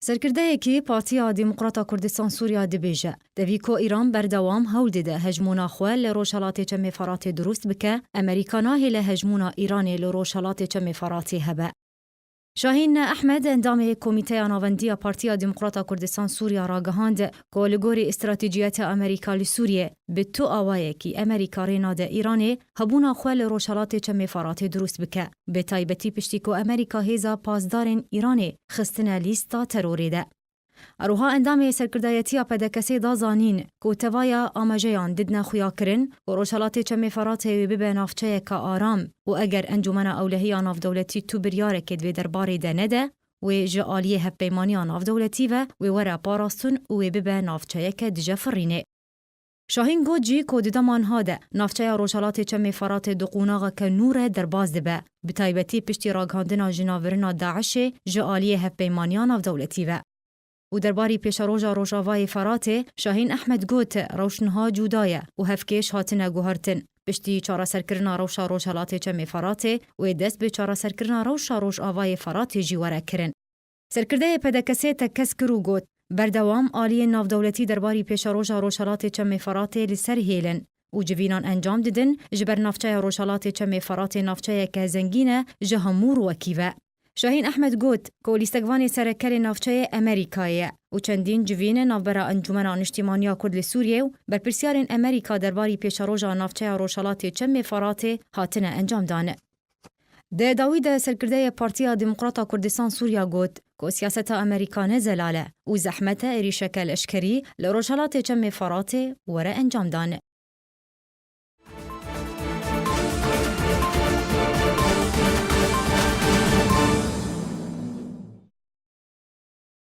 سرکردەیەکی پارتیا دیموکراتا کوردستان سووریا دەبێژە دەبی کۆ ئیران بەردەوام هەوڵ دەدە هەژمونا خۆ لە ڕۆژهەڵاتێکە مێفەڕاتێ دروست بکە ئەمریکا ناهێ لە هەژمونا ئیرانێ لە ڕۆژهەڵاتێکە مێفەڕاتێ هەبە. شاهین ئەحمەد ئەندامەیە کۆمیتەیە ناوەندیە پارتیا دیموکراتا کوردستان سووریا ڕاگەهاند کۆ لە گۆری ئستراتیجیەتە ئەمریکا لە سووریە بە تو ئاوایەکی ئەمریکا ڕێنادە ئیرانێ هەبوونا خۆ لە ڕۆژهەڵاتێکە مێفەڕاتێ دروست بکە بە تایبەتی پشتی کۆ ئەمریکا هێزا پاسدارên ئیرانێ خستنە لیستا تەرۆرێدە. ئەروها ئەندامێ سەرکردایەتیە پەدەکەسێ دازانین کۆتەڤایە ئاماژەیان ددنە خویاکردن و ڕۆژهەڵاتێکە مێفەڕاتێ ببە ناوچەیەکە ئارام و ئەگەر ئەنجومەنە ئەولەهیە ناودەوڵەتی تو بریارێکێت وێ دەربارێدا نەدە وێ ژە ئالیە هەپەیمانیە ناودەوڵەتیڤە وێ وەرە پاراستون و وێ ببە ناوچەیەکە دژە فڕینێ. شاهین گوتجی کۆددەمان هادە ناوچەیە ڕۆژهەڵاتێکە مێفەڕاتێ دوقوناغەکە نورە دەرباز دەبە بتایبەتی پشتی ڕاگەهاندنا ژناڤرنا داعشێ ژە ئالیە هەپەیمانیە ناودەوڵەتیڤە. و دەرباری پێشەڕۆژە ڕۆژاوای فەراتێ شاهین ئەحمەد گوت ڕەوشنها جودایە و هەفکێش هاتنە گوهرتن پشتی چارەسەرکردنا ڕەوشە ڕۆژهەڵاتێکە مێفەڕاتێ وێ دەست بێ چارەسەرکردنا ڕەوشە ڕۆژئاوای فەراتێ ژی وەرەکردن. سەرکردەیە پەدەکەسێتە کەس کرد و گوت بەردەوام ئالیە ناودەوڵەتی دەرباری پێشەڕۆژە ڕۆژهەڵاتێکە مێفەڕاتێ لەسەر هێلن و جوینان ئەنجام ددن ji ber navçeya ڕۆژهەڵاتێکە مێفەڕاتێ navçeyeke zengîn e ji hemû rûwekî ve. شاهین ئەحمەد گوت کۆ لیستەکڤانê سەرەکەرê navçeyê ئەمریکایە و چەندین civînê navbera Encûmena Niştimaniya Kurd li Sûriyê û berpirsyarên Emerîka derbarî pêşeroja navçeya Rojhilatê mêferatê hatine encamdane. Di dawî de serkirdeyê Partiya Demokrata Kurdistan Sûriya got ku siyaseta Emerîka ne zelal e û zehmet e êrîşeke leşkerî li Rojhilatê mêferatê were encamdane.